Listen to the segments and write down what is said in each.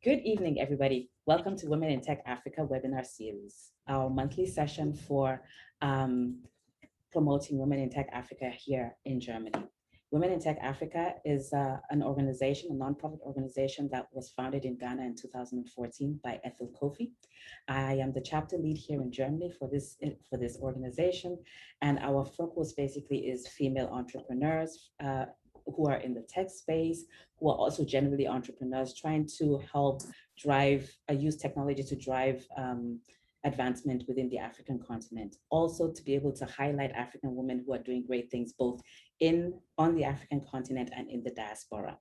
Good evening, everybody. Welcome to Women in Tech Africa webinar series, our monthly session for promoting Women in Tech Africa here in Germany. Women in Tech Africa is an organization, a nonprofit organization that was founded in Ghana in 2014 by Ethel Kofi. I am the chapter lead here in Germany for this organization, and our focus basically is female entrepreneurs who are in the tech space, who are also generally entrepreneurs, trying to help drive, use technology to drive advancement within the African continent. Also to be able to highlight African women who are doing great things both on the African continent and in the diaspora.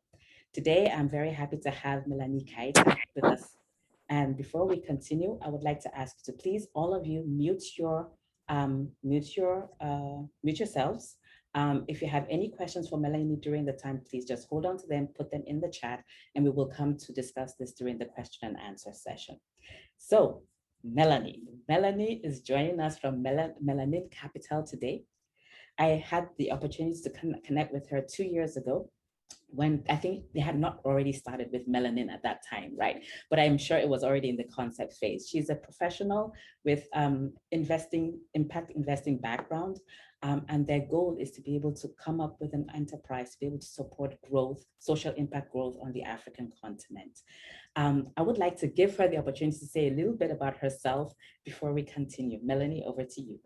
Today, I'm very happy to have Melanie Keita with us. And before we continue, I would like to ask you to please, all of you, mute yourselves. If you have any questions for Melanie during the time, please just hold on to them, put them in the chat, and we will come to discuss this during the question and answer session. So, Melanie is joining us from Melanin Kapital today. I had the opportunity to connect with her 2 years ago, when I think they had not already started with Melanin at that time, right? But I'm sure it was already in the concept phase. She's a professional with impact investing background, and their goal is to be able to come up with an enterprise to be able to support growth, social impact growth on the African continent. I would like to give her the opportunity to say a little bit about herself before we continue. Melanie, over to you.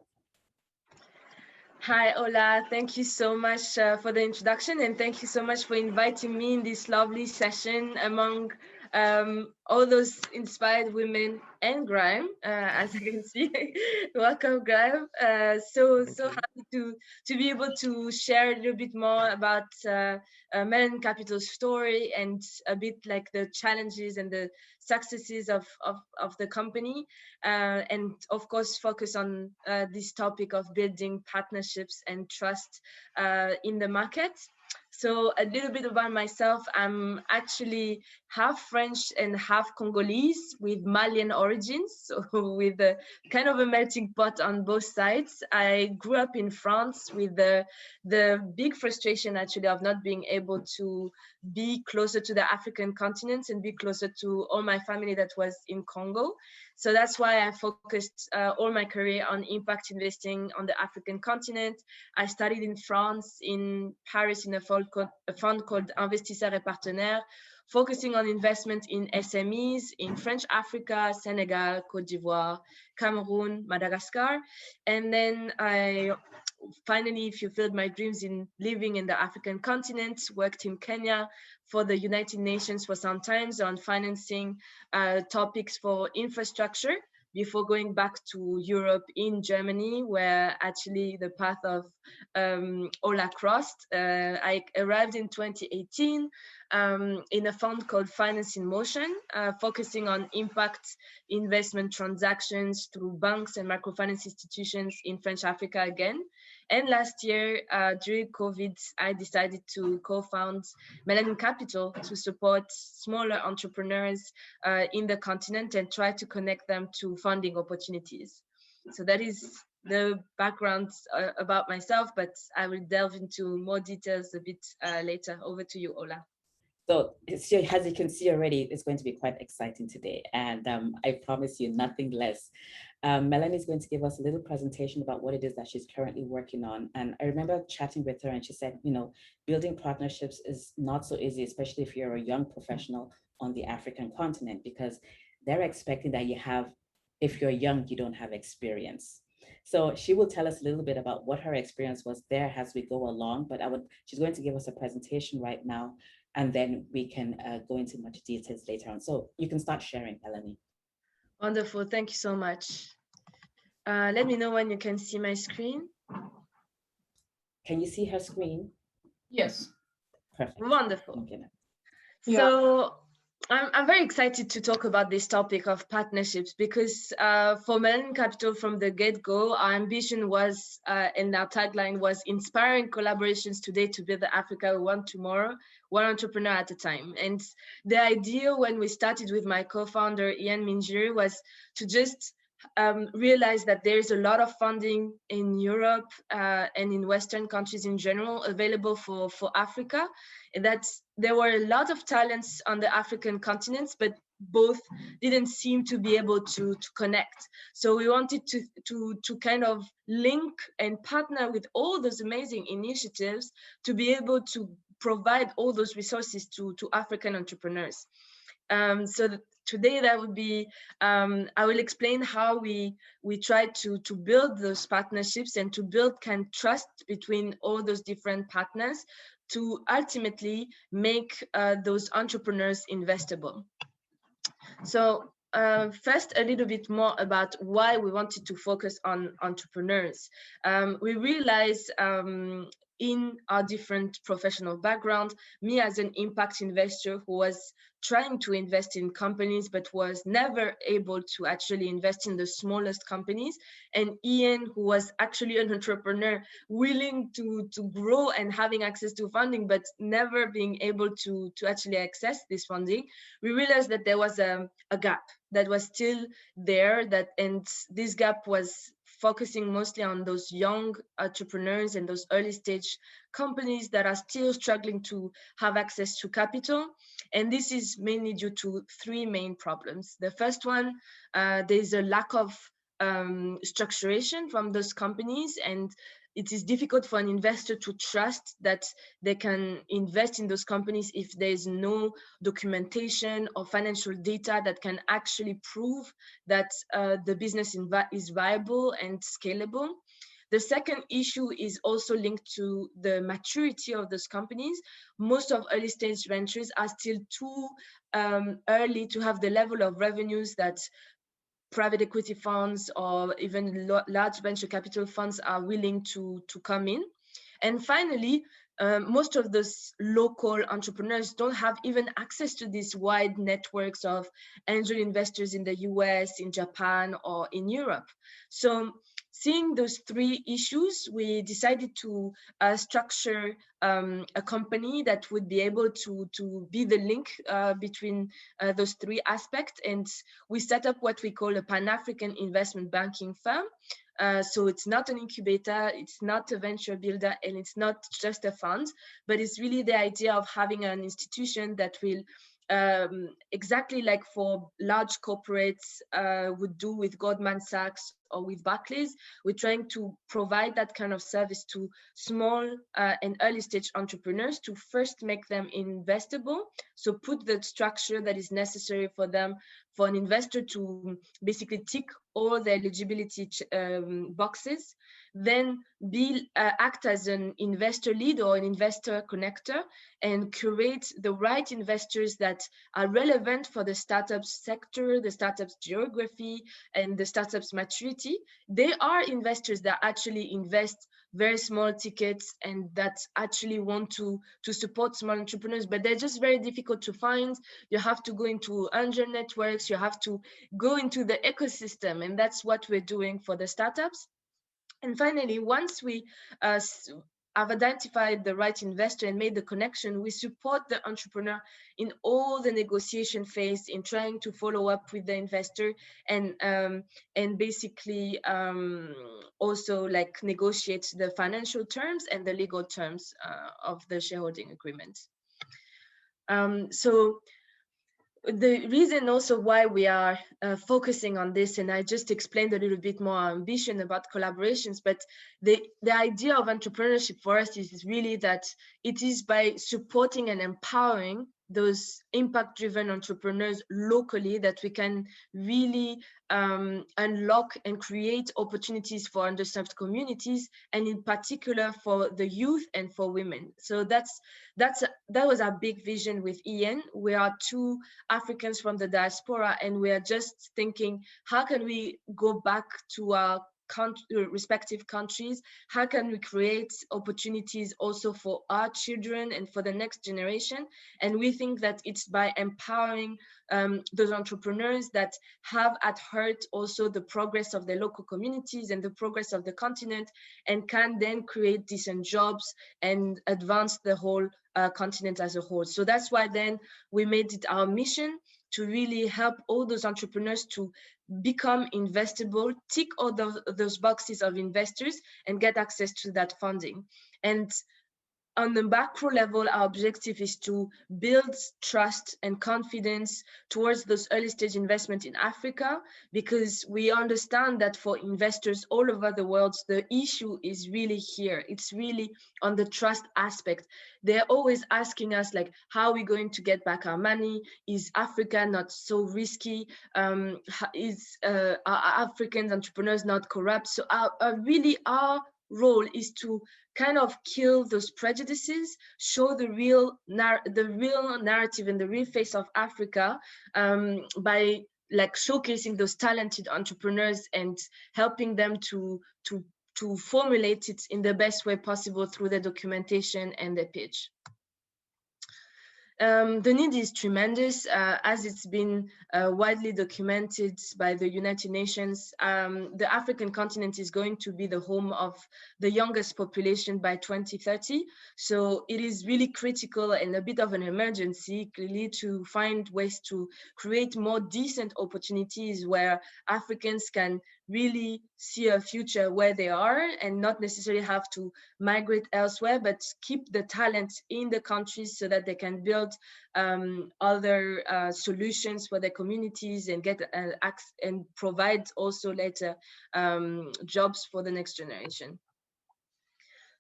Hi, Ola. Thank you so much for the introduction, and thank you so much for inviting me in this lovely session among all those inspired women and Graham, as I can see. Welcome, Graham. So happy to be able to share a little bit more about Melanin Kapital's story and a bit like the challenges and the successes of the company, and of course focus on this topic of building partnerships and trust in the market. So a little bit about myself. I'm actually half French and half Congolese with Malian origins, so with a kind of a melting pot on both sides. I grew up in France with the big frustration actually of not being able to be closer to the African continent and be closer to all my family that was in Congo. So that's why I focused all my career on impact investing on the African continent. I studied in France, in Paris, in a fund called Investisseurs et Partenaires, focusing on investment in SMEs in French Africa, Senegal, Côte d'Ivoire, Cameroon, Madagascar. And then I finally fulfilled my dreams in living in the African continent, worked in Kenya for the United Nations for some time on financing topics for infrastructure before going back to Europe in Germany, where actually the path of Ola crossed. I arrived in 2018 in a fund called Finance in Motion, focusing on impact investment transactions through banks and microfinance institutions in French Africa again. And last year, during COVID, I decided to co-found Melanin Kapital to support smaller entrepreneurs in the continent and try to connect them to funding opportunities. So that is the background about myself, but I will delve into more details a bit later. Over to you, Ola. So as you can see already, it's going to be quite exciting today. And I promise you nothing less. Melanie is going to give us a little presentation about what it is that she's currently working on. And I remember chatting with her and she said, you know, building partnerships is not so easy, especially if you're a young professional on the African continent, because they're expecting that if you're young, you don't have experience. So she will tell us a little bit about what her experience was there as we go along, but she's going to give us a presentation right now, and then we can go into much details later on. So you can start sharing, Melanie. Wonderful, thank you so much. Let me know when you can see my screen. Can you see her screen? Yes. Perfect. Wonderful. Okay. So I'm very excited to talk about this topic of partnerships because for Melanin Kapital from the get-go, our ambition was, and our tagline was inspiring collaborations today to build the Africa we want tomorrow, one entrepreneur at a time. And the idea when we started with my co-founder, Ian Minjire, was to just realize that there is a lot of funding in Europe and in Western countries in general available for Africa, and that there were a lot of talents on the African continents, but both didn't seem to be able to connect. So we wanted to kind of link and partner with all those amazing initiatives to be able to provide all those resources to African entrepreneurs. Today that would be, I will explain how we try to build those partnerships and to build kind of trust between all those different partners to ultimately make those entrepreneurs investable. So first, a little bit more about why we wanted to focus on entrepreneurs. We realized in our different professional background, me as an impact investor who was trying to invest in companies but was never able to actually invest in the smallest companies, and Ian, who was actually an entrepreneur willing to grow and having access to funding but never being able to actually access this funding, we realized that there was a gap that was still there, and this gap was focusing mostly on those young entrepreneurs and those early stage companies that are still struggling to have access to capital. And this is mainly due to three main problems. The first one, there's a lack of structuration from those companies, and it is difficult for an investor to trust that they can invest in those companies if there is no documentation or financial data that can actually prove that the business is viable and scalable. The second issue is also linked to the maturity of those companies. Most of early stage ventures are still too early to have the level of revenues that private equity funds or even large venture capital funds are willing to come in. And finally, most of those local entrepreneurs don't have even access to these wide networks of angel investors in the US, in Japan, or in Europe. So seeing those three issues, we decided to structure a company that would be able to be the link between those three aspects. And we set up what we call a Pan-African investment banking firm. So it's not an incubator, it's not a venture builder, and it's not just a fund, but it's really the idea of having an institution that will, exactly like for large corporates would do with Goldman Sachs or with Barclays, we're trying to provide that kind of service to small and early stage entrepreneurs to first make them investable. So put the structure that is necessary for them, for an investor to basically tick all the eligibility boxes, then act as an investor lead or an investor connector and curate the right investors that are relevant for the startups sector, the startups geography, and the startups maturity. They are investors that actually invest very small tickets and that actually want to support small entrepreneurs, but they're just very difficult to find. You have to go into angel networks, you have to go into the ecosystem, and that's what we're doing for the startups. And finally, once we have identified the right investor and made the connection, we support the entrepreneur in all the negotiation phase, in trying to follow up with the investor and basically also like negotiate the financial terms and the legal terms of the shareholding agreement. So the reason also why we are focusing on this, and I just explained a little bit more ambition about collaborations, but the idea of entrepreneurship for us is really that it is by supporting and empowering those impact-driven entrepreneurs locally that we can really unlock and create opportunities for underserved communities, and in particular for the youth and for women. So that was our big vision with Ian. We are two Africans from the diaspora, and we are just thinking, how can we go back to our respective countries? How can we create opportunities also for our children and for the next generation? And we think that it's by empowering those entrepreneurs that have at heart also the progress of their local communities and the progress of the continent, and can then create decent jobs and advance the whole continent as a whole. So that's why then we made it our mission to really help all those entrepreneurs to become investable, tick all those boxes of investors and get access to that funding. And on the macro level, our objective is to build trust and confidence towards those early stage investment in Africa, because we understand that for investors all over the world, the issue is really here. It's really on the trust aspect. They're always asking us, like, how are we going to get back our money? Is Africa not so risky? Are African entrepreneurs not corrupt? So our role is to kind of kill those prejudices, show the real narrative and the real face of Africa, by like showcasing those talented entrepreneurs and helping them to formulate it in the best way possible through the documentation and the pitch. The need is tremendous, as it's been widely documented by the United Nations. The African continent is going to be the home of the youngest population by 2030. So it is really critical and a bit of an emergency, clearly, to find ways to create more decent opportunities where Africans can really see a future where they are and not necessarily have to migrate elsewhere, but keep the talent in the countries so that they can build other solutions for their communities and get and provide also later jobs for the next generation.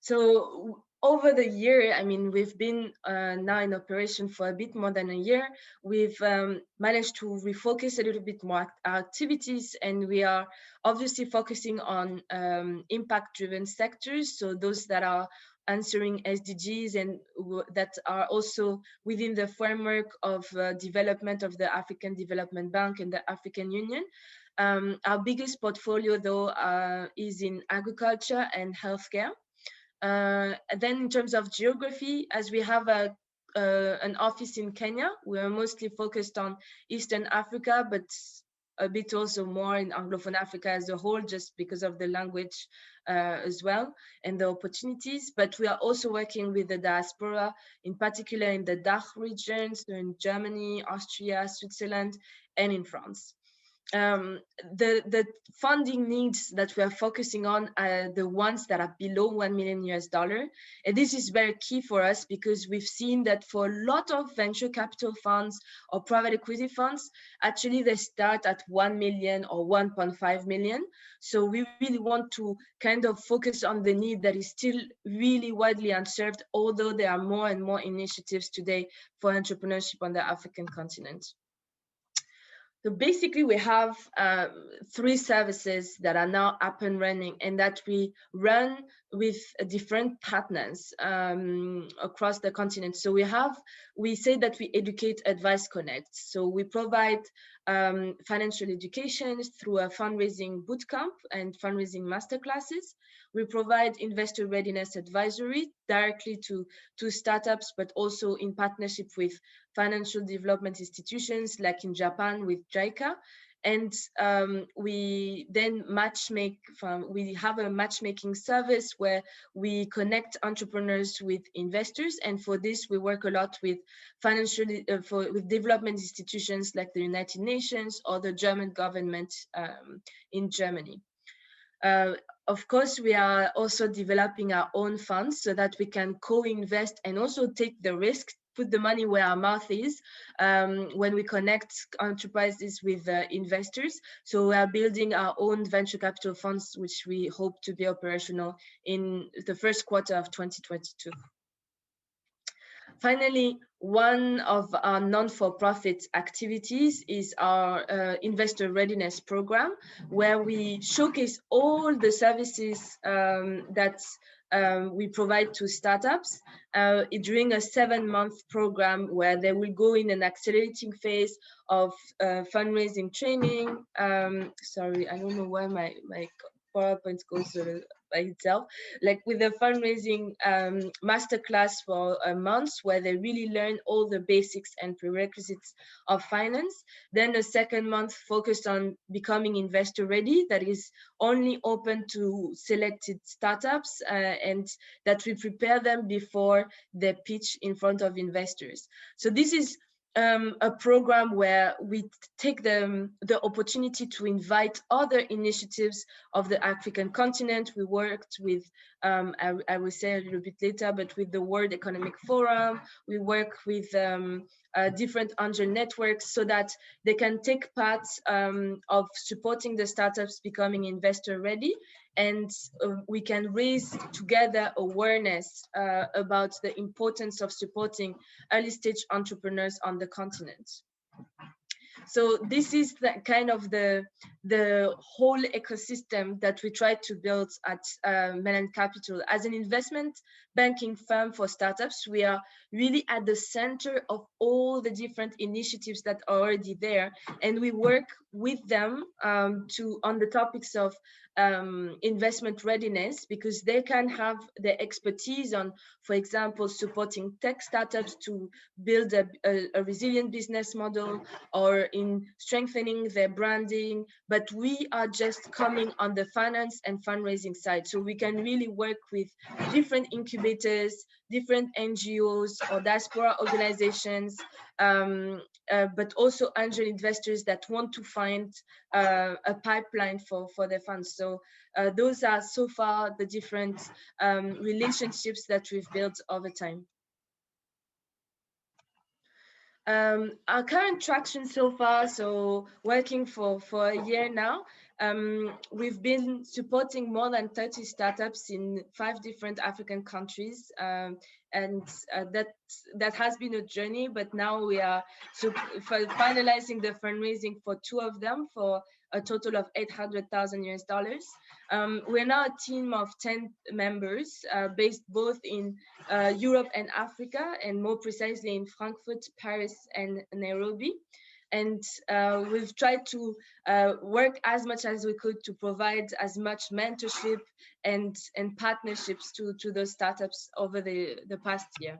So over the year, I mean, we've been now in operation for a bit more than a year. We've managed to refocus a little bit more our activities, and we are obviously focusing on impact-driven sectors, so those that are answering SDGs and that are also within the framework of development of the African Development Bank and the African Union. Our biggest portfolio, though, is in agriculture and healthcare. Then in terms of geography, as we have an office in Kenya, we are mostly focused on Eastern Africa, but a bit also more in Anglophone Africa as a whole, just because of the language as well and the opportunities. But we are also working with the diaspora, in particular in the DACH region, so in Germany, Austria, Switzerland, and in France. The funding needs that we are focusing on are the ones that are below $1 million. And this is very key for us because we've seen that for a lot of venture capital funds or private equity funds, actually they start at 1 million or 1.5 million. So we really want to kind of focus on the need that is still really widely unserved, although there are more and more initiatives today for entrepreneurship on the African continent. So basically, we have 3 services that are now up and running and that we run with different partners across the continent. So we say that we educate, advise, connect. So we provide financial education through a fundraising bootcamp and fundraising masterclasses. We provide investor readiness advisory directly to startups, but also in partnership with financial development institutions, like in Japan with JICA. And we then we have a matchmaking service where we connect entrepreneurs with investors. And for this, we work a lot with with development institutions like the United Nations or the German government in Germany. Of course, we are also developing our own funds so that we can co-invest and also take the risk, put the money where our mouth is when we connect enterprises with investors. So we are building our own venture capital funds, which we hope to be operational in the first quarter of 2022. Finally, one of our non-for-profit activities is our investor readiness program, where we showcase all the services that we provide to startups during a 7-month program where they will go in an accelerating phase of fundraising training. Sorry, I don't know why my PowerPoint goes by itself, like with a fundraising masterclass for a month where they really learn all the basics and prerequisites of finance. Then the second month focused on becoming investor ready, that is only open to selected startups and that we prepare them before they pitch in front of investors. So this is a program where we take the opportunity to invite other initiatives of the African continent. We worked with, I will say a little bit later, but with the World Economic Forum. We work with different angel networks so that they can take part of supporting the startups becoming investor ready, and we can raise together awareness about the importance of supporting early stage entrepreneurs on the continent. So this is the kind of the whole ecosystem that we try to build at Melanin Kapital. As an investment banking firm for startups, we are really at the center of all the different initiatives that are already there, and we work with them on the topics of investment readiness, because they can have the expertise on, for example, supporting tech startups to build a resilient business model, or in strengthening their branding. But we are just coming on the finance and fundraising side, so we can really work with different incubators, different NGOs or diaspora organizations, but also angel investors that want to find a pipeline for their funds. So those are so far the different relationships that we've built over time. Our current traction so far, so working for a year now, we've been supporting more than 30 startups in 5 different African countries, and that has been a journey, but now we are finalizing the fundraising for 2 of them for a total of $800,000. We're now a team of 10 members based both in Europe and Africa, and more precisely in Frankfurt, Paris, and Nairobi. And we've tried to work as much as we could to provide as much mentorship and partnerships to those startups over the past year.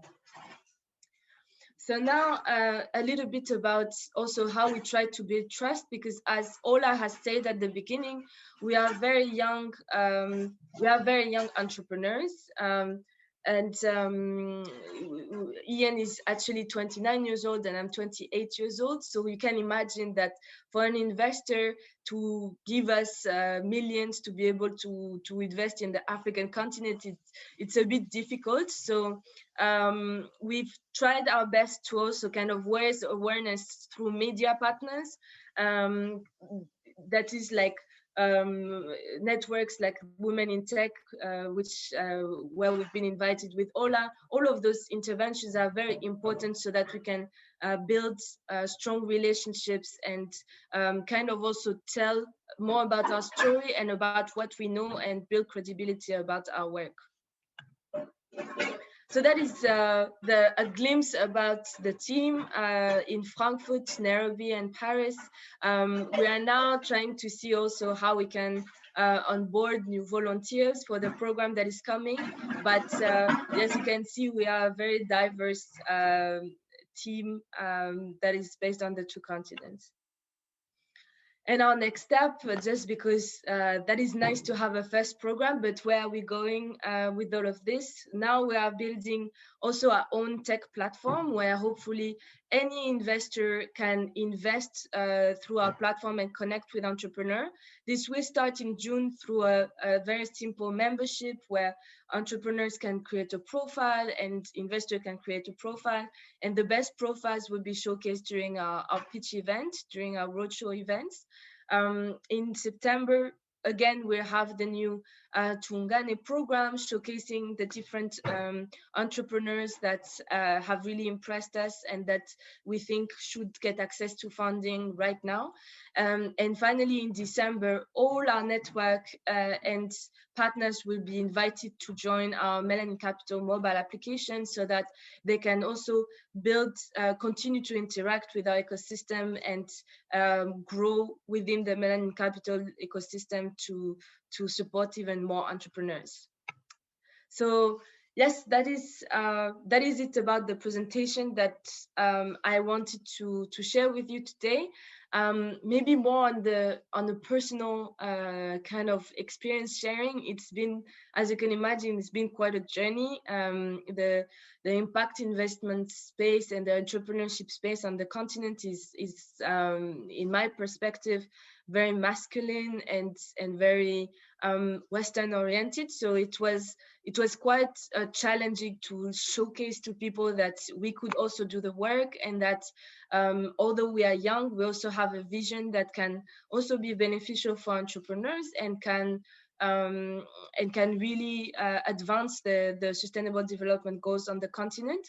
So now a little bit about also how we try to build trust, because as Ola has said at the beginning, we are very young entrepreneurs. And Ian is actually 29 years old and I'm 28 years old. So you can imagine that for an investor to give us millions to be able to invest in the African continent, it's a bit difficult. So we've tried our best to also kind of raise awareness through media partners. That is like networks like Women in Tech, where we've been invited with Ola. All of those interventions are very important so that we can build strong relationships and kind of also tell more about our story and about what we know and build credibility about our work. So that is a glimpse about the team in Frankfurt, Nairobi, and Paris. We are now trying to see also how we can onboard new volunteers for the program that is coming. But as you can see, we are a very diverse team that is based on the 2 continents. And our next step, just because that is nice to have a first program, but where are we going with all of this? Now we are building also our own tech platform where hopefully any investor can invest through our platform and connect with entrepreneurs. This will start in June through a very simple membership where entrepreneurs can create a profile and investor can create a profile. And the best profiles will be showcased during our pitch event, during our roadshow events. In September, again, we'll have the new Tuungane program showcasing the different entrepreneurs that have really impressed us and that we think should get access to funding right now. And finally, in December, all our network and partners will be invited to join our Melanin Kapital mobile application so that they can also build, continue to interact with our ecosystem and grow within the Melanin Kapital ecosystem to support even more entrepreneurs. So yes, that is it about the presentation that I wanted to share with you today. Maybe more on the personal kind of experience sharing. It's been, as you can imagine, it's been quite a journey. The impact investment space and the entrepreneurship space on the continent is in my perspective, very masculine and very Western oriented. So it was quite challenging to showcase to people that we could also do the work, and that although we are young, we also have a vision that can also be beneficial for entrepreneurs and can really advance the sustainable development goals on the continent.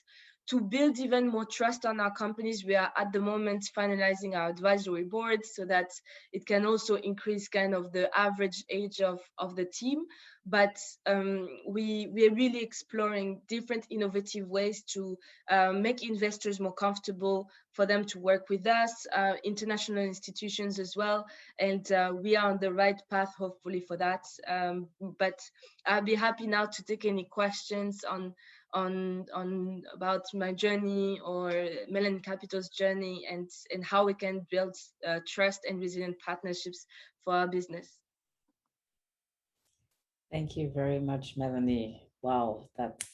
To build even more trust on our companies, we are at the moment finalizing our advisory board so that it can also increase kind of the average age of the team. But we are really exploring different innovative ways to make investors more comfortable for them to work with us, international institutions as well. And we are on the right path, hopefully, for that. But I'll be happy now to take any questions on about my journey or Melanin Kapital's journey, and how we can build trust and resilient partnerships for our business. Thank you very much, Melanie. Wow, that's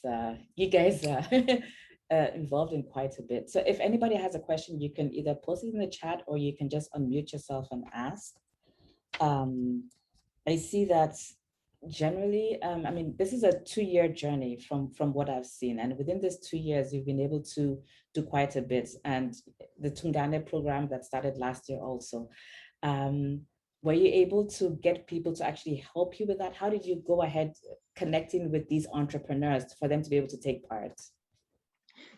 you guys are involved in quite a bit. So if anybody has a question, you can either post it in the chat or you can just unmute yourself and ask. I see that generally, I mean, this is a 2-year journey from what I've seen. And within this 2 years, you've been able to do quite a bit. And the Tungane program that started last year also, were you able to get people to actually help you with that? How did you go ahead connecting with these entrepreneurs for them to be able to take part?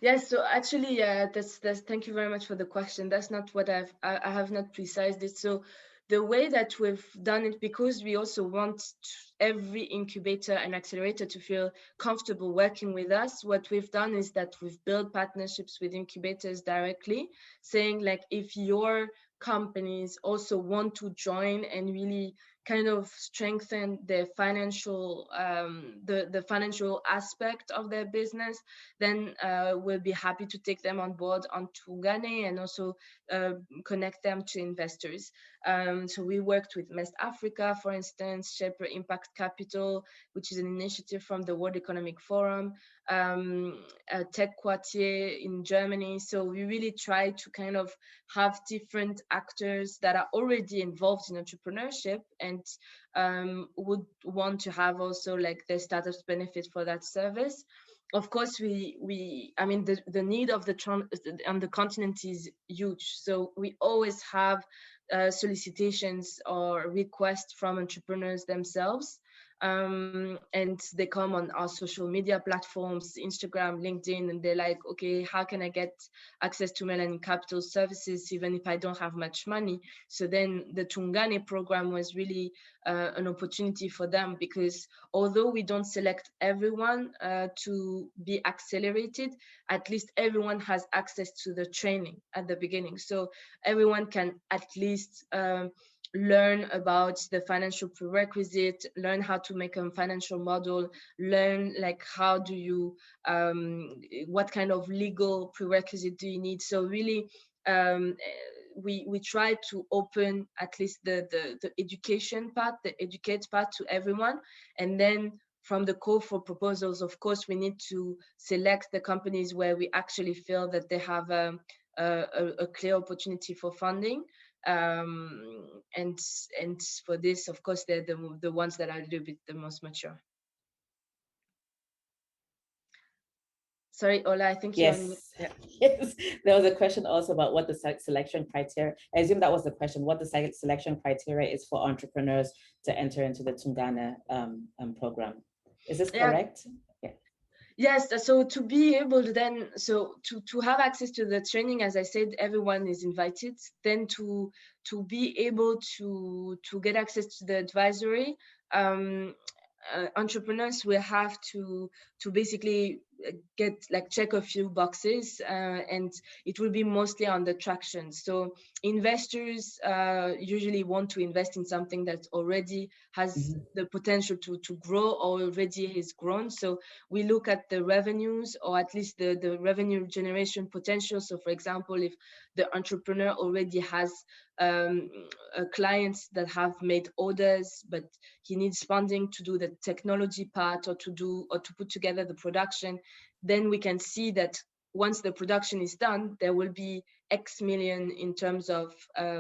Yes, so actually, that's thank you very much for the question. That's not what I have not precised it. So the way that we've done it, because we also want every incubator and accelerator to feel comfortable working with us, what we've done is that we've built partnerships with incubators directly, saying like, if your companies also want to join and really kind of strengthen their financial the financial aspect of their business, then we'll be happy to take them on board on Tungane and also connect them to investors. So we worked with West Africa, for instance, Shaper Impact Capital, which is an initiative from the World Economic Forum, Tech Quartier in Germany. So we really try to kind of have different actors that are already involved in entrepreneurship and would want to have also like the startups benefit for that service. Of course, I mean, the need of on the continent is huge. So we always have solicitations or requests from entrepreneurs themselves. And they come on our social media platforms, Instagram, LinkedIn, and they're like, okay, how can I get access to Melanin Kapital services even if I don't have much money? So then the Tungane program was really an opportunity for them, because although we don't select everyone to be accelerated, at least everyone has access to the training at the beginning. So everyone can at least learn about the financial prerequisite, learn how to make a financial model, learn like how do you, what kind of legal prerequisite do you need. So really, we try to open at least the education part, the educate part to everyone. And then from the call for proposals, of course, we need to select the companies where we actually feel that they have a clear opportunity for funding. And for this, of course, they're the ones that are a little bit the most mature. Sorry, Ola, I think yes. Yes, there was a question also about what the selection criteria, I assume that was the question, what the selection criteria is for entrepreneurs to enter into the Tungane program. Is this correct? Yeah. Yes, so to be able to then, so to have access to the training, as I said, everyone is invited. Then to be able to get access to the advisory, entrepreneurs will have to basically check a few boxes, and it will be mostly on the traction. So investors usually want to invest in something that already has the potential to grow or already has grown. So we look at the revenues, or at least the revenue generation potential. So for example, if the entrepreneur already has clients that have made orders, but he needs funding to do the technology part, or to put together the production, then we can see that once the production is done, there will be X million in terms of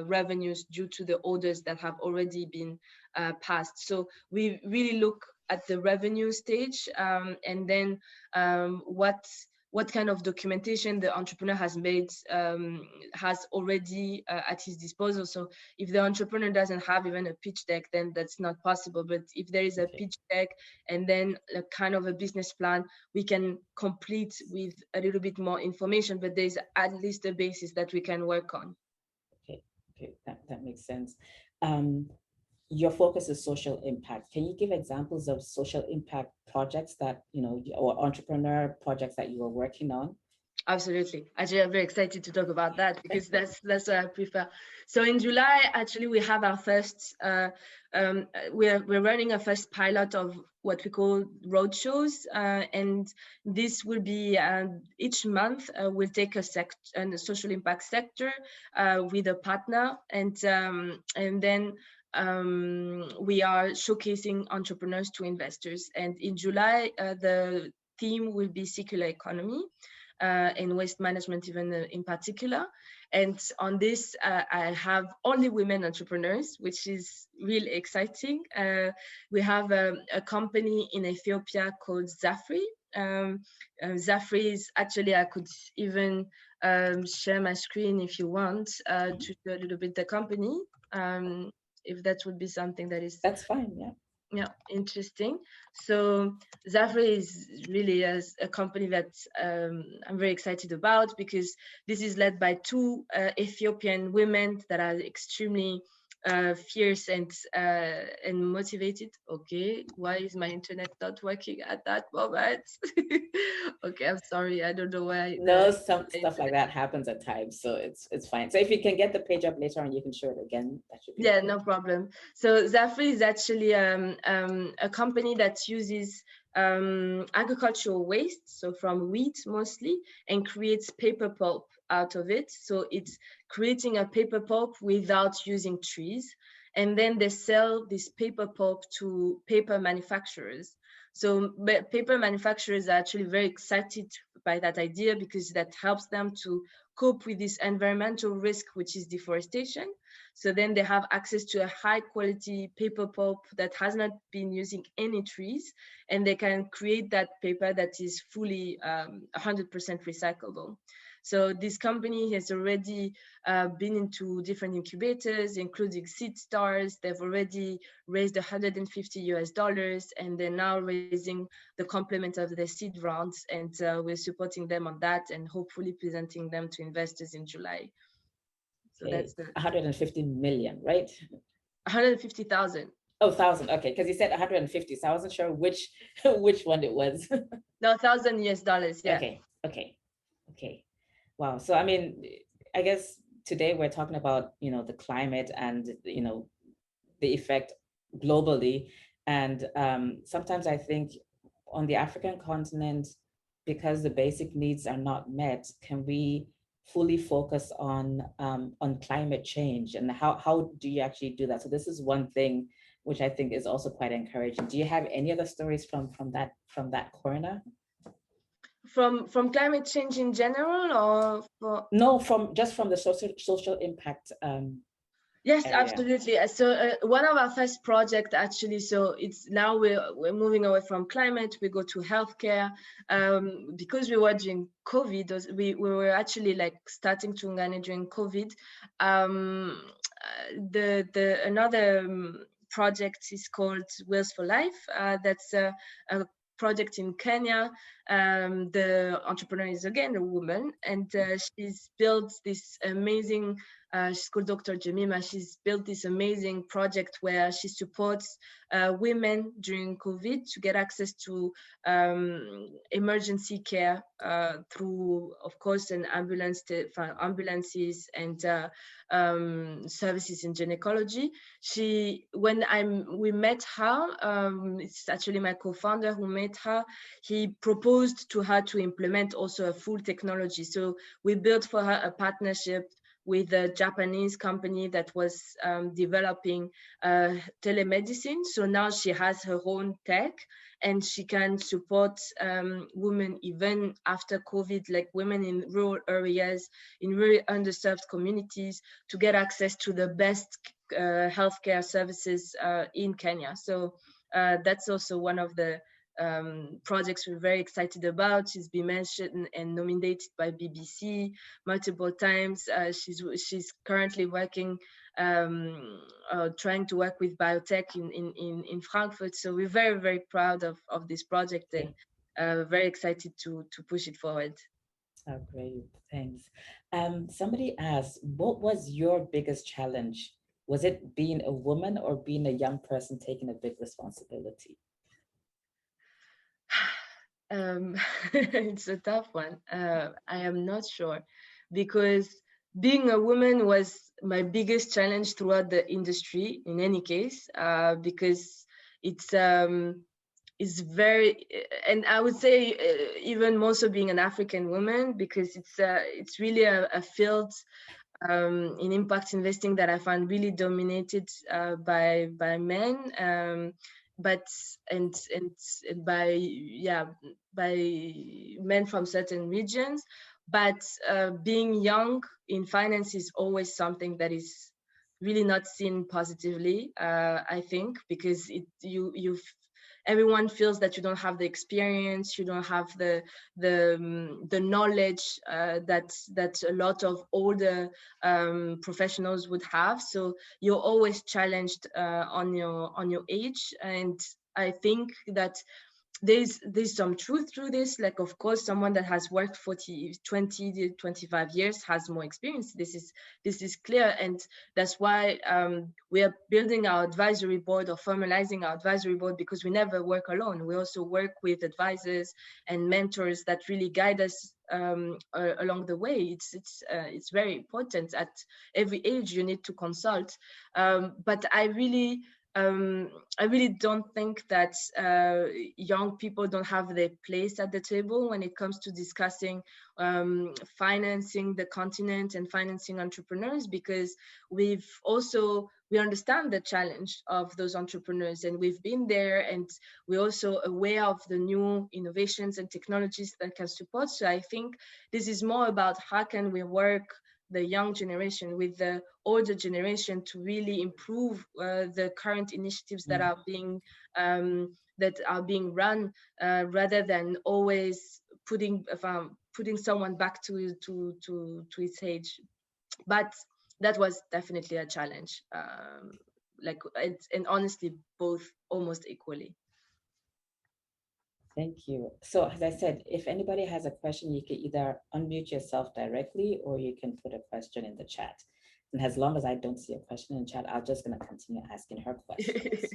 revenues due to the orders that have already been passed. So we really look at the revenue stage, and then what kind of documentation the entrepreneur has made, has already at his disposal. So if the entrepreneur doesn't have even a pitch deck, then that's not possible. But if there is a pitch deck and then a kind of a business plan, we can complete with a little bit more information, but there's at least a basis that we can work on. Okay, that makes sense. Your focus is social impact. Can you give examples of social impact projects that, or entrepreneur projects that you are working on? Absolutely. Actually, I'm very excited to talk about that, because that's what I prefer. So in July, actually, we have our first, we're running a first pilot of what we call roadshows, and this will be each month we'll take a social impact sector with a partner, and then we are showcasing entrepreneurs to investors. And in July, the theme will be circular economy. And waste management even in particular. And on this, I have only women entrepreneurs, which is really exciting. We have a company in Ethiopia called Zafri. Zafri is actually, I could even share my screen if you want to show a little bit the company, if that would be something that is... That's fine, yeah. Yeah, interesting. So Zafri is really a company that I'm very excited about, because this is led by two Ethiopian women that are extremely fierce and motivated. Okay, why is my internet not working at that moment? Okay, I'm sorry, I don't know why. No, some stuff like that happens at times, so it's fine. So if you can get the page up later on, you can show it again. That should be okay. No problem. So Zafri is actually a company that uses agricultural waste, so from wheat mostly, and creates paper pulp out of it. So it's creating a paper pulp without using trees, and then they sell this paper pulp to paper manufacturers. So paper manufacturers are actually very excited by that idea, because that helps them to cope with this environmental risk, which is deforestation. So then they have access to a high quality paper pulp that has not been using any trees, and they can create that paper that is fully 100% recyclable. So this company has already been into different incubators, including Seed Stars. They've already raised $150, and they're now raising the complement of the seed rounds, and we're supporting them on that, and hopefully presenting them to investors in July. So okay. That's the 150 million, right? 150,000. Oh, 1,000. Okay, because you said 150, so I wasn't sure which one it was. No, $1,000. Yeah. Okay. Wow. So I mean, I guess today we're talking about the climate and the effect globally, and sometimes I think on the African continent, because the basic needs are not met, can we fully focus on climate change, and how do you actually do that? So this is one thing which I think is also quite encouraging. Do you have any other stories from that corner? From climate change in general, or no, from the social impact. Yes, area. Absolutely. So one of our first project, actually, so it's now we're moving away from climate, we go to healthcare, because we were during COVID. We were actually like starting to manage during COVID. Another project is called Wheels for Life. That's a project in Kenya. The entrepreneur is again a woman, and she's built this amazing She's called Dr. Jemima. She's built this amazing project where she supports women during COVID to get access to emergency care through, of course, an ambulances and services in gynecology. When we met her, it's actually my co-founder who met her. He proposed to her to implement also a full technology. So we built for her a partnership with a Japanese company that was developing telemedicine. So now she has her own tech and she can support women even after COVID, like women in rural areas, in very underserved communities, to get access to the best healthcare services in Kenya. So that's also one of the projects we're very excited about. She's been mentioned and nominated by BBC multiple times. She's currently working, trying to work with biotech in Frankfurt. So we're very, very proud of this project and very excited to push it forward. Oh, great, thanks. Somebody asked, what was your biggest challenge? Was it being a woman or being a young person taking a big responsibility? It's a tough one. I am not sure, because being a woman was my biggest challenge throughout the industry in any case, because it's very, and I would say even more so being an African woman, because it's really a field in impact investing that I find really dominated by men, but and by men from certain regions. But being young in finance is always something that is really not seen positively, I think, because everyone feels that you don't have the experience, you don't have the knowledge that a lot of older professionals would have. So you're always challenged on your age, and I think that there's some truth through this. Like, of course, someone that has worked 20 to 25 years has more experience. This is clear, and that's why we are building our advisory board, or formalizing our advisory board, because we never work alone. We also work with advisors and mentors that really guide us along the way. It's very important. At every age you need to consult, but I really don't think that young people don't have their place at the table when it comes to discussing financing the continent and financing entrepreneurs, because we understand the challenge of those entrepreneurs, and we've been there, and we're also aware of the new innovations and technologies that can support. So I think this is more about how can we work the young generation with the older generation to really improve the current initiatives that are being run, rather than always putting someone back to its age. But that was definitely a challenge, and honestly, both almost equally. Thank you. So as I said, if anybody has a question, you can either unmute yourself directly or you can put a question in the chat. And as long as I don't see a question in the chat, I'm just going to continue asking her questions.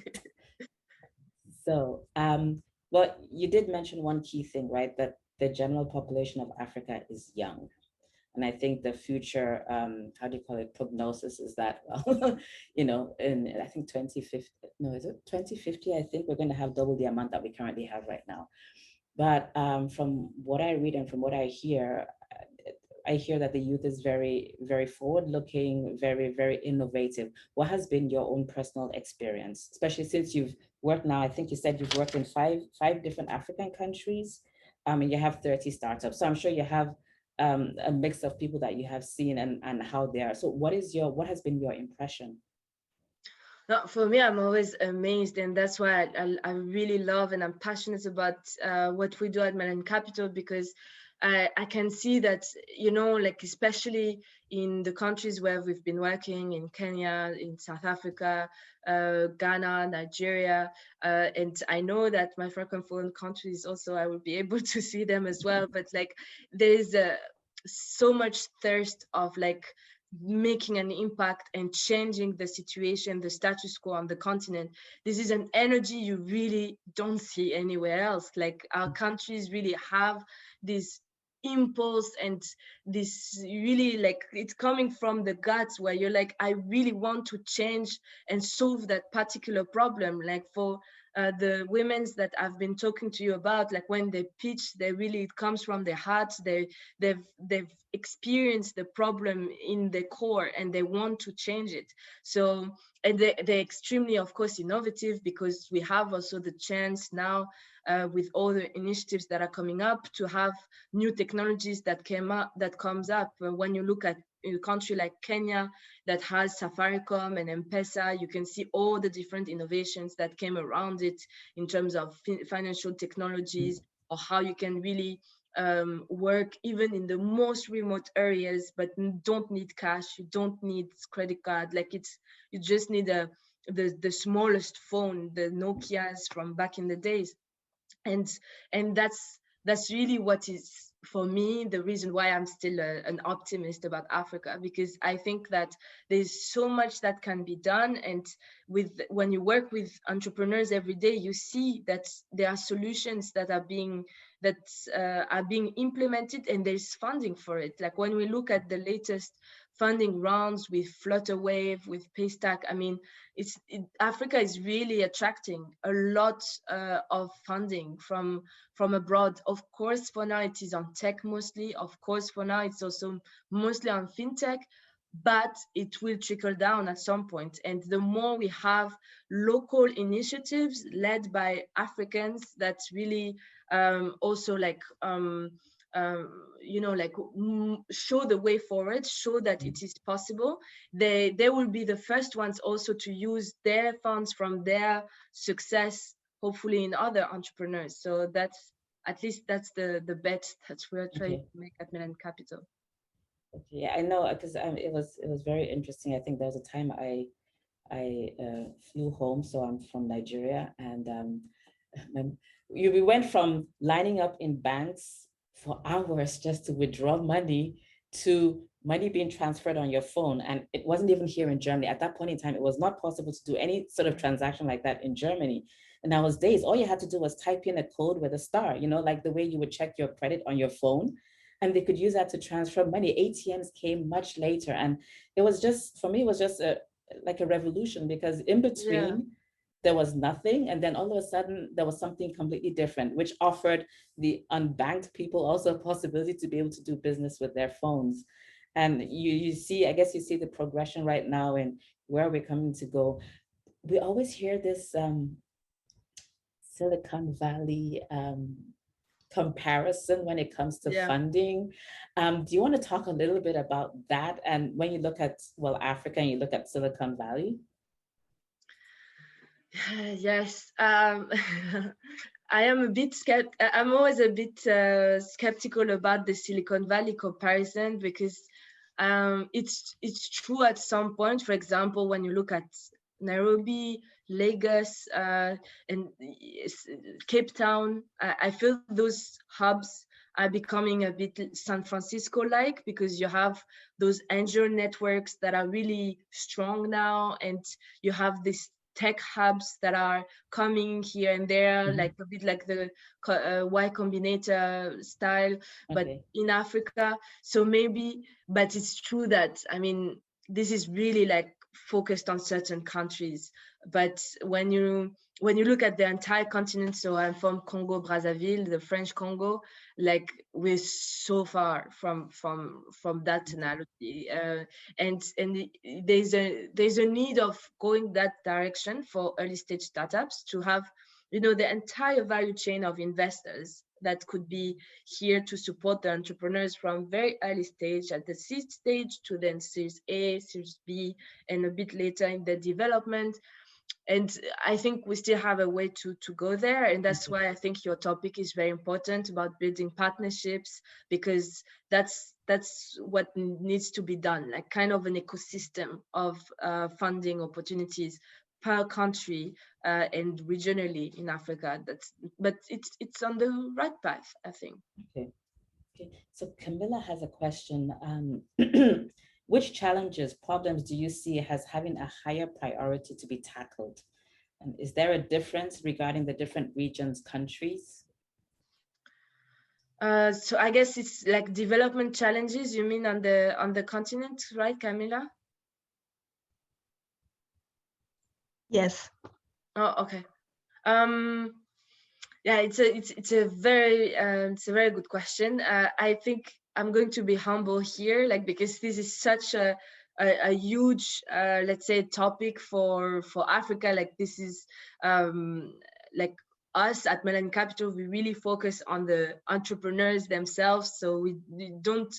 So, well, you did mention one key thing, right? That the general population of Africa is young. And I think the future, how do you call it, prognosis is that, well, in I think 2050, no, is it 2050? I think we're going to have double the amount that we currently have right now. But from what I read and from what I hear that the youth is very, very forward-looking, very, very innovative. What has been your own personal experience, especially since you've worked now? I think you said you've worked in five different African countries, and you have 30 startups. So I'm sure you have a mix of people that you have seen and how they are. So what has been your impression? No, for me, I'm always amazed, and that's why I really love and I'm passionate about what we do at Melanin Kapital, because I can see that, like especially in the countries where we've been working, in Kenya, in South Africa, Ghana, Nigeria, and I know that my Francophone countries also, I will be able to see them as well. But like, there's so much thirst of like making an impact and changing the situation, the status quo on the continent. This is an energy you really don't see anywhere else. Like our countries really have this impulse and this really, like, it's coming from the guts, where you're like, I really want to change and solve that particular problem. Like for the women's that I've been talking to you about, like when they pitch, they really, it comes from their hearts. They've experienced the problem in the core and they want to change it. So, and they're extremely, of course, innovative, because we have also the chance now with all the initiatives that are coming up to have new technologies that comes up. When you look at a country like Kenya that has Safaricom and M-Pesa, you can see all the different innovations that came around it in terms of financial technologies, or how you can really work even in the most remote areas, but don't need cash, you don't need credit card. Like you just need the smallest phone, the Nokias from back in the days. And that's really what is, for me, the reason why I'm still an optimist about Africa, because I think that there's so much that can be done. And when you work with entrepreneurs every day, you see that there are solutions that are being implemented, and there's funding for it. Like when we look at the latest funding rounds with Flutterwave, with Paystack, I mean, Africa is really attracting a lot of funding from abroad. Of course, for now it is on tech mostly. Of course, for now it's also mostly on fintech, but it will trickle down at some point. And the more we have local initiatives led by Africans that really also show the way forward, show that it is possible, they will be the first ones also to use their funds from their success, hopefully in other entrepreneurs. So that's, at least that's the bet that we're trying to make at Melanin Kapital. Okay, I know, because it was very interesting. I think there was a time I flew home, so I'm from Nigeria, and we went from lining up in banks for hours just to withdraw money to money being transferred on your phone. And it wasn't even here in Germany. At that point in time, it was not possible to do any sort of transaction like that in Germany. And nowadays, all you had to do was type in a code with a star, like the way you would check your credit on your phone. And they could use that to transfer money. ATMs came much later. And it was just, for me, it was just like a revolution, because in between, there was nothing. And then all of a sudden, there was something completely different, which offered the unbanked people also a possibility to be able to do business with their phones. And you see, I guess you see the progression right now and where we're coming to go. We always hear this Silicon Valley comparison when it comes to funding. Do you want to talk a little bit about that? And when you look at, Africa and you look at Silicon Valley? Yes, I am a bit I'm always a bit skeptical about the Silicon Valley comparison, because it's true at some point. For example, when you look at Nairobi, Lagos, and Cape Town, I feel those hubs are becoming a bit San Francisco-like, because you have those angel networks that are really strong now, and you have this tech hubs that are coming here and there, like a bit like the Y Combinator style, but in Africa. So maybe, but it's true that, I mean, this is really like focused on certain countries. But when you look at the entire continent, so I'm from Congo Brazzaville, the French Congo, like we're so far from that tonality, and there's a need of going that direction for early stage startups to have, the entire value chain of investors that could be here to support the entrepreneurs from very early stage at the seed stage to then Series A, Series B, and a bit later in the development. And I think we still have a way to go there. And that's why I think your topic is very important about building partnerships, because that's what needs to be done, like kind of an ecosystem of funding opportunities per country and regionally in Africa. But it's on the right path, I think. Okay. So Camilla has a question. which challenges, problems do you see as having a higher priority to be tackled? And is there a difference regarding the different regions, countries? So I guess it's like development challenges, you mean on the continent, right, Camila? Yes. Oh, okay. Yeah, it's a very good question. I think I'm going to be humble here, like, because this is such a huge, let's say, topic for Africa. Like, this is like us at Melanin Capital, we really focus on the entrepreneurs themselves. So we don't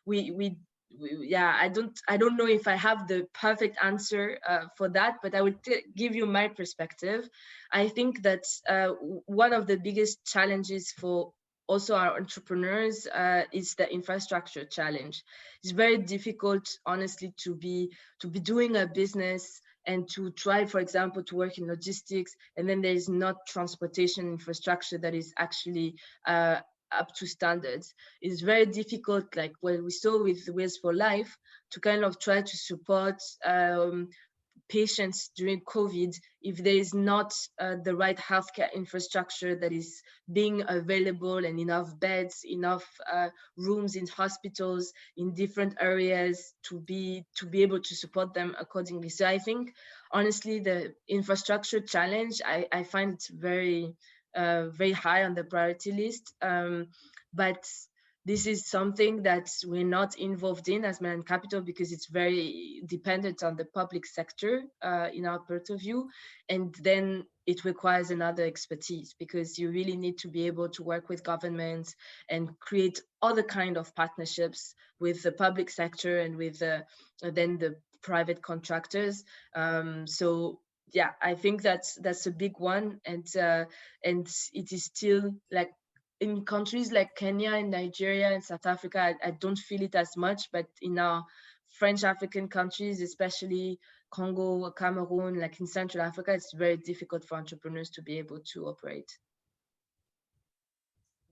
we yeah, I don't know if I have the perfect answer for that, but I would give you my perspective. I think that one of the biggest challenges for also our entrepreneurs is the infrastructure challenge. It's very difficult, honestly, to be doing a business and to try, for example, to work in logistics, and then there is not transportation infrastructure that is actually up to standards. It's very difficult, like what we saw with Wheels for Life, to kind of try to support patients during COVID if there is not the right healthcare infrastructure that is being available, and enough beds, enough rooms in hospitals in different areas to be able to support them accordingly. So I think, honestly, the infrastructure challenge, I find it very very high on the priority list. But this is something that we're not involved in as Melanin Capital because it's very dependent on the public sector in our point of view. And then it requires another expertise because you really need to be able to work with governments and create other kind of partnerships with the public sector and with then the private contractors. So yeah, I think that's a big one, and it is still like in countries like Kenya and Nigeria and South Africa, I don't feel it as much, but in our French African countries, especially Congo, Cameroon, like in Central Africa, it's very difficult for entrepreneurs to be able to operate.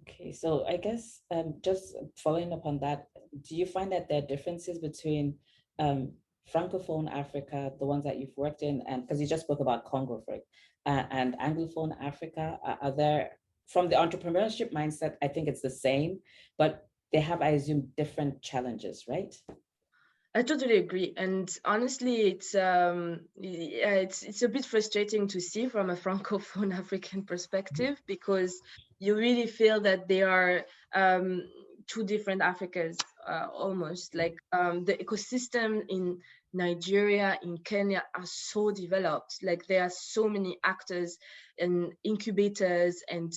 Okay, so I guess just following up on that, do you find that there are differences between Francophone Africa, the ones that you've worked in, and because you just spoke about Congo, right, and Anglophone Africa, are there, from the entrepreneurship mindset, I think it's the same, but they have, I assume, different challenges, right? I totally agree, and honestly, it's a bit frustrating to see from a Francophone African perspective because you really feel that they are two different Africas almost. Like the ecosystem in Nigeria, in Kenya are so developed. Like there are so many actors and incubators and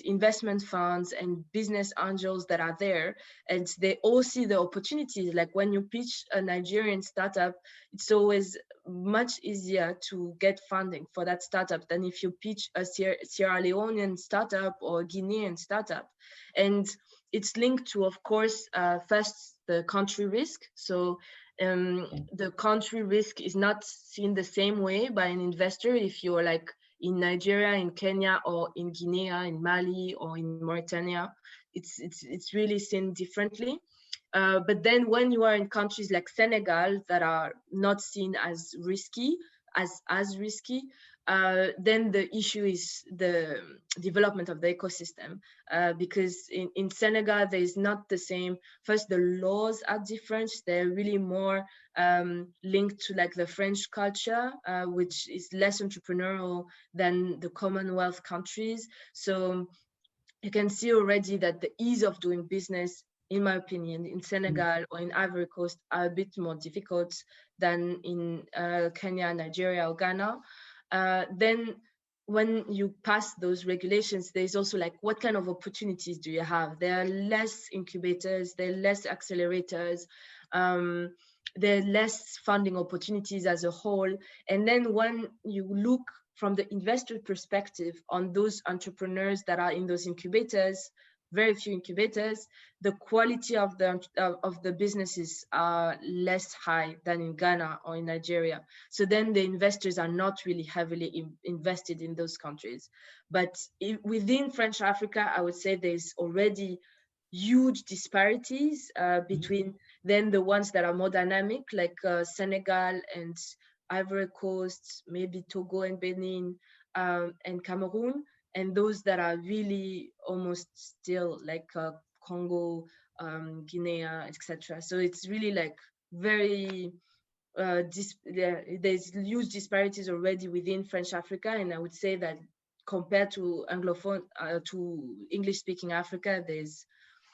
investment funds and business angels that are there, and they all see the opportunities. Like when you pitch a Nigerian startup, it's always much easier to get funding for that startup than if you pitch a Sierra Leonean startup or Guinean startup. And it's linked to, of course, first the country risk. So the country risk is not seen the same way by an investor if you're like in Nigeria, in Kenya, or in Guinea, in Mali, or in Mauritania. It's really seen differently. But then when you are in countries like Senegal that are not seen as risky, as risky, then the issue is the development of the ecosystem. Because in Senegal, there is not the same. First, the laws are different. They're really more linked to like the French culture, which is less entrepreneurial than the Commonwealth countries. So you can see already that the ease of doing business, in my opinion, in Senegal or in Ivory Coast are a bit more difficult than in Kenya, Nigeria, or Ghana. Then when you pass those regulations, there's also like, what kind of opportunities do you have? There are less incubators, there are less accelerators, there are less funding opportunities as a whole. And then when you look from the investor perspective on those entrepreneurs that are in those incubators, very few incubators, the quality of the businesses are less high than in Ghana or in Nigeria. So then the investors are not really heavily invested in those countries. But within French Africa, I would say there's already huge disparities between then the ones that are more dynamic, like Senegal and Ivory Coast, maybe Togo and Benin, and Cameroon, and those that are really almost still like Congo, Guinea, etc. So it's really like very there's huge disparities already within French Africa, and I would say that compared to Anglophone, to English-speaking Africa, there's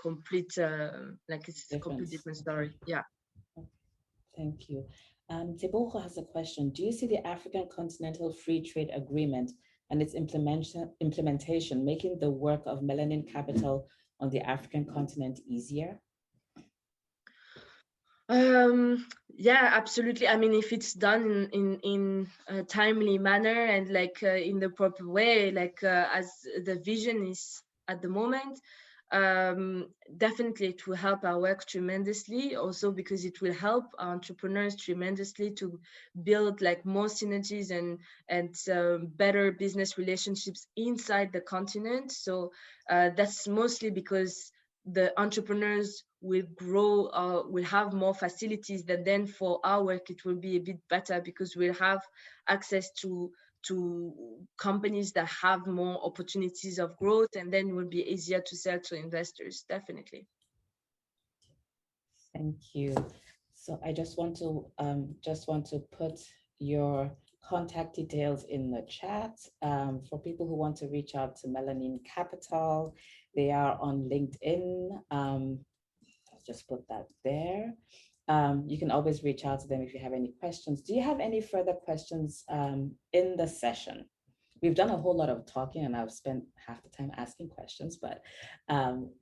complete like it's a complete different story. Yeah. Thank you. Teboho has a question. Do you see the African Continental Free Trade Agreement and its implementation making the work of Melanin Kapital on the African continent easier? Yeah, absolutely. I mean, if it's done in a timely manner and like in the proper way, like as the vision is at the moment, definitely it will help our work tremendously. Also because it will help our entrepreneurs tremendously to build like more synergies and better business relationships inside the continent. So that's mostly because the entrepreneurs will grow, will have more facilities, that then for our work it will be a bit better because we'll have access to companies that have more opportunities of growth, and then it will be easier to sell to investors, definitely. Thank you. So I just want to put your contact details in the chat for people who want to reach out to Melanin Kapital. They are on LinkedIn. I'll just put that there. You can always reach out to them if you have any questions. Do you have any further questions in the session? We've done a whole lot of talking and I've spent half the time asking questions, but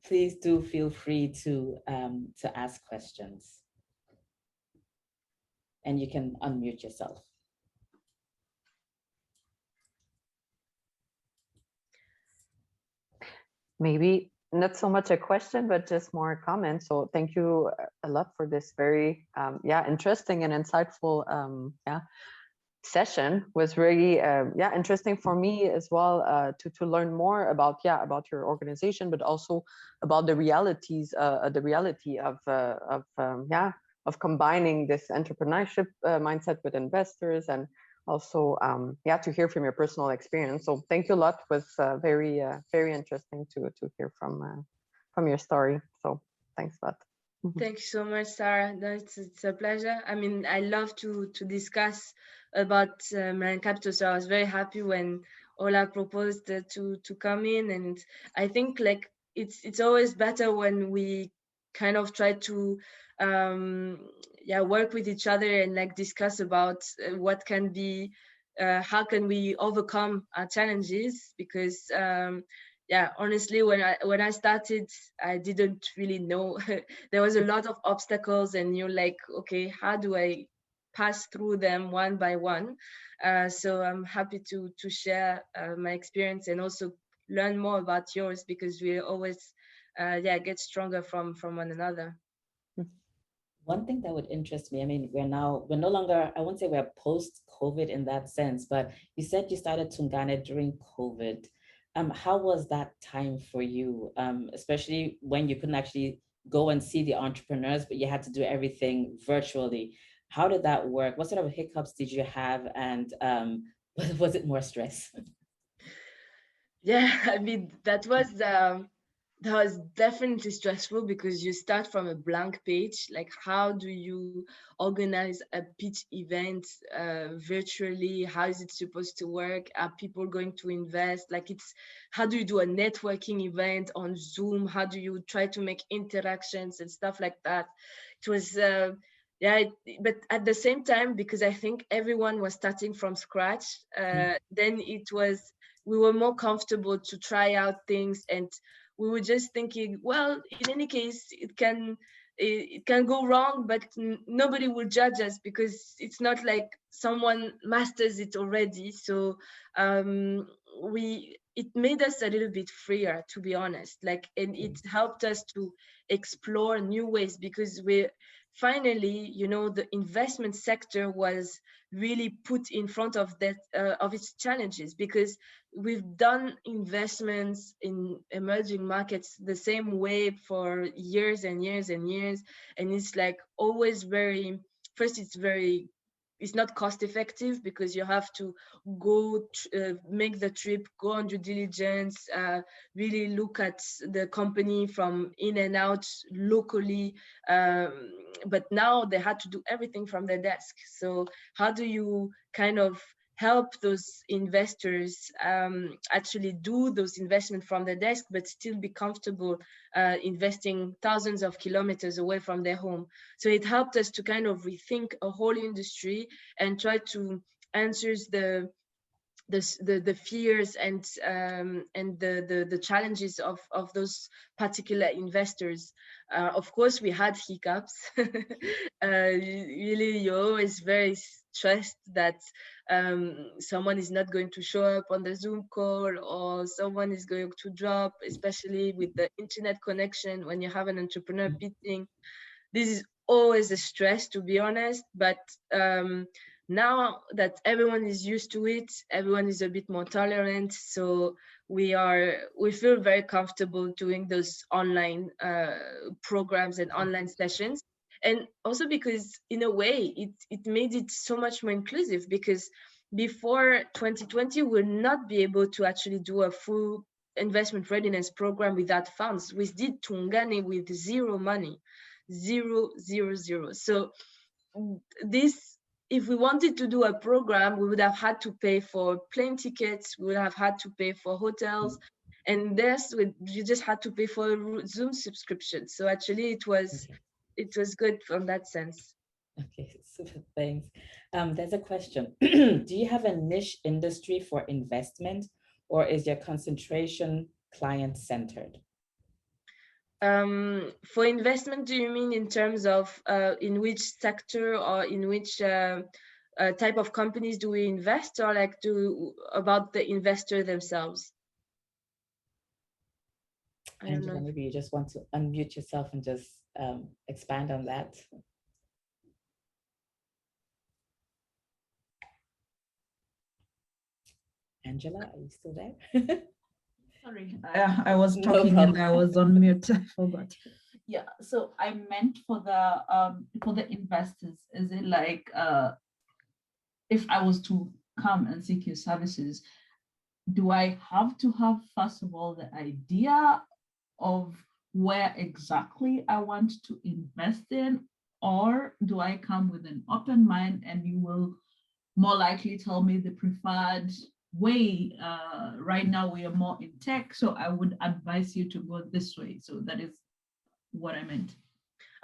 please do feel free to ask questions. And you can unmute yourself. Maybe not so much a question, but just more a comment. So thank you a lot for this very interesting and insightful session. Was really interesting for me as well to learn more about your organization, but also about the realities, the reality of combining this entrepreneurship mindset with investors, and also to hear from your personal experience. So thank you a lot. It was very interesting to hear from your story. So thanks a lot. Thank you so much, Sarah. No, it's a pleasure. I mean, I love to discuss about Melanin Kapital, so I was very happy when Ola proposed to come in, and I think like it's always better when we kind of try to work with each other and like discuss about what can be, how can we overcome our challenges, because honestly, when I started, I didn't really know. There was a lot of obstacles, and you're like, okay, how do I pass through them one by one? So I'm happy to share my experience and also learn more about yours, because we always get stronger from one another. One thing that would interest me, I mean, we're no longer, I won't say we're post-COVID in that sense, but you said you started Tungane during COVID. How was that time for you, especially when you couldn't actually go and see the entrepreneurs, but you had to do everything virtually? How did that work? What sort of hiccups did you have? And was it more stress? Yeah, I mean, that was definitely stressful, because you start from a blank page. Like, how do you organize a pitch event virtually? How is it supposed to work? Are people going to invest? Like, how do you do a networking event on Zoom? How do you try to make interactions and stuff like that? It was but at the same time, because I think everyone was starting from scratch, then we were more comfortable to try out things, and we were just thinking, well, in any case, it can go wrong, but nobody will judge us, because it's not like someone masters it already. So it made us a little bit freer, to be honest. Like, and it helped us to explore new ways, because we finally, you know, the investment sector was really put in front of that of its challenges, because we've done investments in emerging markets the same way for years and years and years, and it's like always very, first it's not cost effective, because you have to go make the trip, go on due diligence, really look at the company from in and out locally, but now they had to do everything from their desk. So how do you kind of help those investors actually do those investments from the desk, but still be comfortable investing thousands of kilometers away from their home? So it helped us to kind of rethink a whole industry and try to answer the fears and the challenges of those particular investors. Of course, we had hiccups. Really, you're always very stressed that someone is not going to show up on the Zoom call, or someone is going to drop, especially with the internet connection when you have an entrepreneur pitching. This is always a stress, to be honest, but now that everyone is used to it, everyone is a bit more tolerant, so we feel very comfortable doing those online programs and online sessions. And also because in a way it made it so much more inclusive, because before 2020 we'll not be able to actually do a full investment readiness program without funds. We did Tungane with zero money, zero. So this, if we wanted to do a program, we would have had to pay for plane tickets, we would have had to pay for hotels, and you just had to pay for a Zoom subscription. So actually it was good from that sense. Okay, super, thanks. There's a question. Do you have a niche industry for investment, or is your concentration client-centered? For investment, do you mean in terms of in which sector, or in which type of companies do we invest, or like about the investor themselves? Angela, maybe you just want to unmute yourself and just expand on that. Angela, are you still there? Sorry, I was talking and I was on mute. I forgot. Yeah, so I meant for the investors. Is it like if I was to come and seek your services, do I have to have, first of all, the idea of where exactly I want to invest in, or do I come with an open mind and you will more likely tell me the preferred way? Right now we are more in tech, so I would advise you to go this way. So that is what I meant.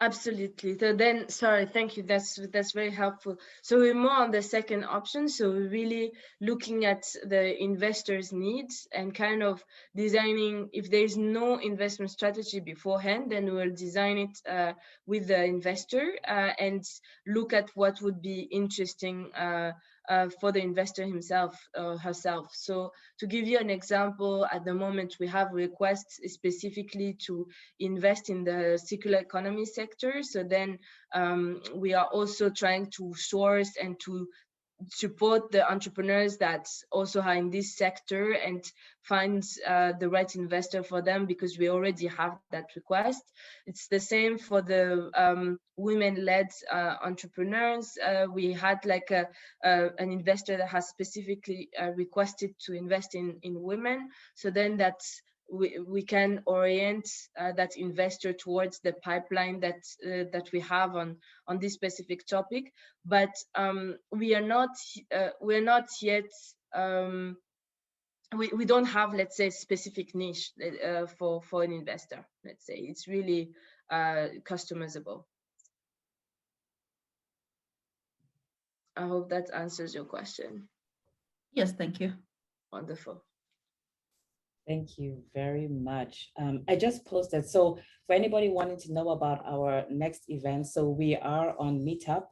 Absolutely. So then, sorry, thank you. That's very helpful. So we're more on the second option. So we're really looking at the investors' needs and kind of designing. If there is no investment strategy beforehand, then we'll design it with the investor and look at what would be interesting for the investor himself or herself. So to give you an example, at the moment we have requests specifically to invest in the circular economy sector. So then we are also trying to source and to support the entrepreneurs that also are in this sector and find the right investor for them, because we already have that request. It's the same for the women-led entrepreneurs. We had like an investor that has specifically requested to invest in women. So then that's we can orient that investor towards the pipeline that we have on this specific topic, but we're not yet we don't have, let's say, specific niche for an investor. Let's say it's really customizable. I hope that answers your question. Yes, thank you. Wonderful. Thank you very much. I just posted, so for anybody wanting to know about our next event, so we are on Meetup.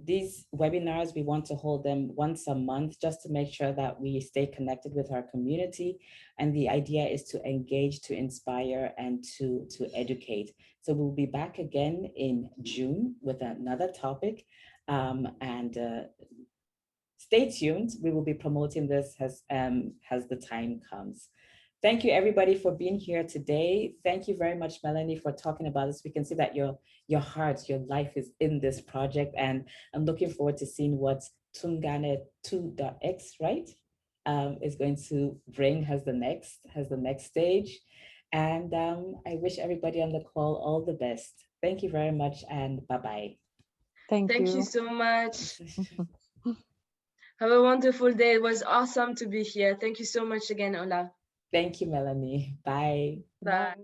These webinars, we want to hold them once a month just to make sure that we stay connected with our community. And the idea is to engage, to inspire, and to educate. So we'll be back again in June with another topic. Stay tuned. We will be promoting this as the time comes. Thank you, everybody, for being here today. Thank you very much, Melanie, for talking about this. We can see that your heart, your life is in this project, and I'm looking forward to seeing what Tungane 2.x, right, is going to bring as the next stage. And I wish everybody on the call all the best. Thank you very much, and bye-bye. Thank you so much. Have a wonderful day. It was awesome to be here. Thank you so much again, Ola. Thank you, Melanie. Bye. Bye.